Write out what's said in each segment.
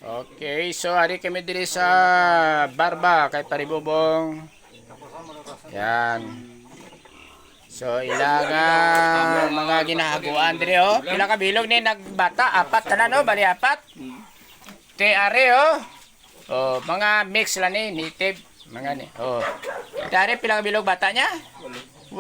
Okay, so ari kami diri sa Barba kay Paribubong. Yan. So ilang mga ginahaguan diri oh. Pila ka bilog ni nagbata, apat tanan oh, bali apat. Te ari oh. Oh, mga mix lang ni native mga ni. Oh. Dari pila ka bilog bata niya? 8.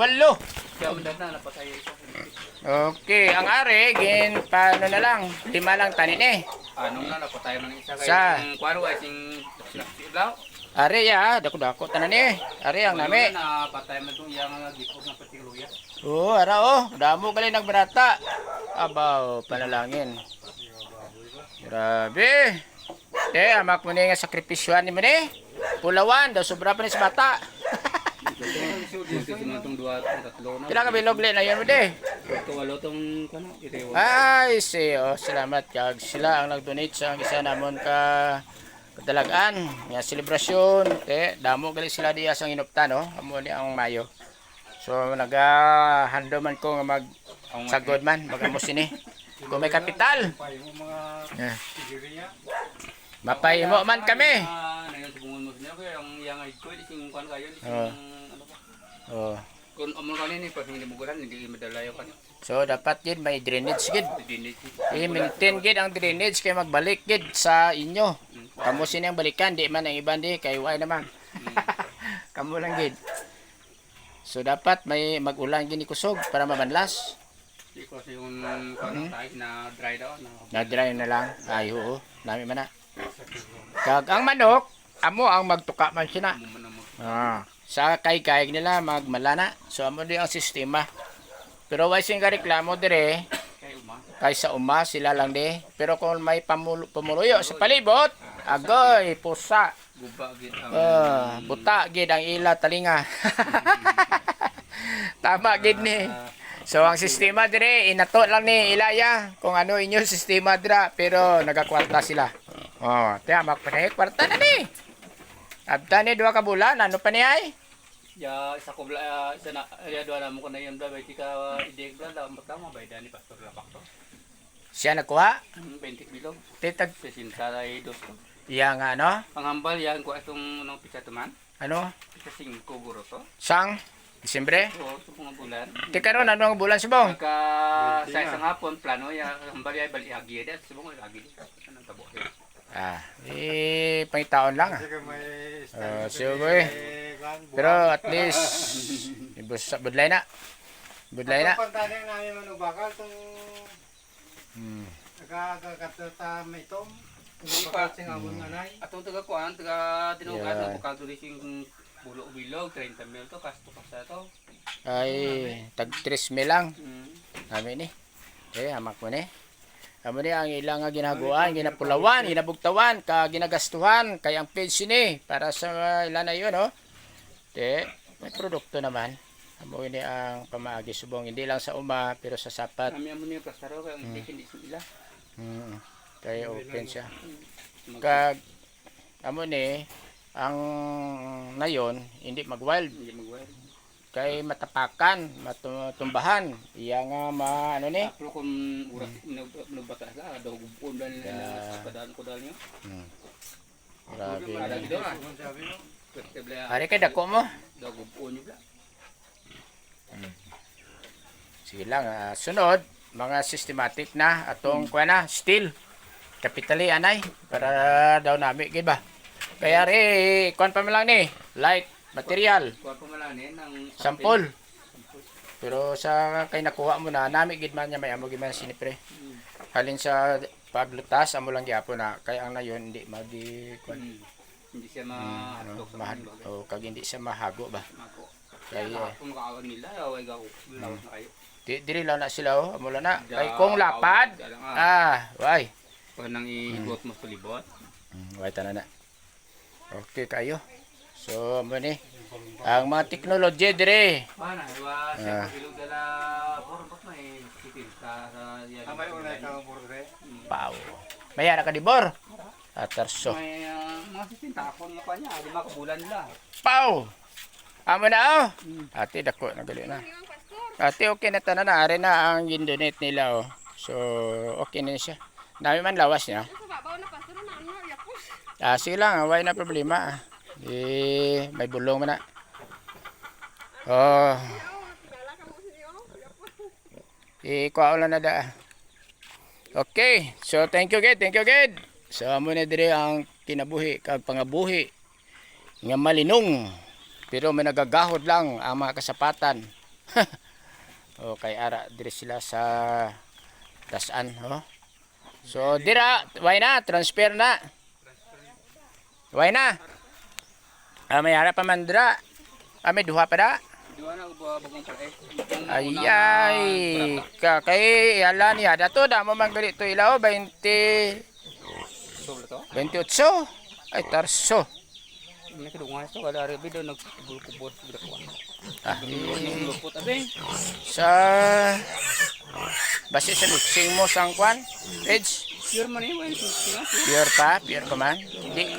Okay, ang are gin paano na lang, 5 lang tanin eh. Anong na napatay man isa kay Sa kwaro ay sing iblaw. are ya, dako-dako tanan eh. Are ang nami. Napatay man tong yang gipog ng patiluya. Oh, ara oh, damo gali nagbarata. Abaw, panalangin. Grabe. Amak mo ni nga sakripisyoan ni mo ni. Pulawan, daw sobra pa ni sa bata. Pila ka bilog na yun mo di? Walo tong kano ito. Ay, salamat kag sila ang nag-donate sa isa namon ka kadalagan nga selebrasyon. Damo gali sila diya sa inuptan no, amo ni ang Mayo. So nagahando man ko nga mag sagod man magamos ini. Kung may kapital. Mapahimo man kami. Oh. Kung amon kanini pa hindi muguran hindi madalayo kan. So dapat gid may drainage gid. I-maintain gid ang drainage kay magbalik gid sa inyo. Kamo sini ang balikan di man ang iban di kay way naman. Kamo lang gid. So dapat may mag-ulan gid ni kusog para mabanlas. Di ko yung tayo na dry daw na dry na lang. Ay oo, nami man na. Kag ang manok amo ang magtuka man sina. Sa kay-kay nila magmalana. So amo di ang sistema. Pero way sing reklamo dire kay sa uma sila lang di. Pero kung may pamuluyo sa palibot, agoy pusa. Buta gid ang ila talinga. Tama gid ni. So ang sistema dire inato lang ni Ilaya kung ano inyo sistema dira pero nagakwarta sila. Oh, tiya magpanay kwarta na ni. Abta ni 2 ka bulan ano pa ni ay? Ya isa ko isa na ya do na mo ko na yung ba tika ide bla da magkama ba dani pastor lapak to. Siya nagkuha 20 bilog. Titag Pesinta ay dos to. iya nga ano? Ang hambal yan ko atong nang pizza tuman. Ano? Pizza 5 guro to. Sang Disyembre? Oo, sa mga bulan. Di karon ano ang bulan subong? Pagka sa isang hapon plano ya hambal ay bali agi da subong agi. Anong tabo. Pangitaon lang sige. Pero at least budlay na. Budlay na. Pagpantanin namin manubakal itong nagkakata may tom. Pagkakasing abon nga nay. Atong taga-kuan, taga-tinugan, pagkatulising bulo-bilog, 30 mil to, kasto pa sa to. Ay, tag 3 mil lang. Namin ni. Hamak mo ni. Amo ni ang ilang ginaguan, ginapulawan, ginabugtawan, ginagastuhan kay ang pension ni para sa ilan na yun, no? May produkto naman. Amo ni ang pamaagi subong hindi lang sa uma pero sa sapat. Kami amo ni pasaro kay hindi sila. Kay open siya. Kag amo ni ang nayon hindi mag-wild. Hindi mag-wild. Kay matapakan, matumbahan. Iya nga ano ni? Pero kung uras nagbata sa daw gubon dal nila padaan ko dal niyo. Grabe. Ari Ari kay dako mo. daw gubon niyo bla. Sige lang, sunod mga systematic na atong kuha na steel. Kapitali anay para daw nami gid ba. Kaya ri kuan pa man lang ni, light material. Kuha pa malanin ng Sampol. Pero sa kay nakuha mo na nami gid man niya may amo gid man sinipre. Halin sa paglutas amo lang gyapon na kay ang nayon hindi magi hindi siya mahatok sa o kag hindi siya mahago ba. Kaya kung kaawag nila away gaw lawas na kayo. Diri lang na sila amo lang na. Kay kung lapad way. Pag nang ihigot mo sa libot. Way tanan na. Okay kayo. So mo ni ang mga teknolohiya dire. Mana iwa sa bilog dala porot may sipil sa yan. Amay ulay ka burde. Pau. Mayara ka dibor. Atarso. May mga sisinta ako niya pa niya, di makabulan nila. Pau. Amo na oh. Ate dako nagali na. Ate okay na tanan na are na ang gindonate nila oh. So okay na siya. Dami man lawas niya. Sa babaw na pasuro na ano Sige lang, why na problema. May bulong man na. Oh. Kuha ulan na da. Okay, so thank you gid. So amo na dire ang kinabuhi kag pangabuhi nga malinong. Pero may nagagahod lang ang mga kasapatan. Okay, ara dire sila sa dasan, oh. So dira, why na transfer na. Why na? May harap pa man dira. May duha pa da. Dua na bagong pala Ay, kay ala niya dato da mo man gali to ilaw 20 Sobra to? 28. Ay tarso. May kadungan ito kada ari bido nagbulkubot bido ko. Ah, Lupot abi. sa base sa mixing mo sang kwan, Edge. Pure man eh, Pure pa man. Hindi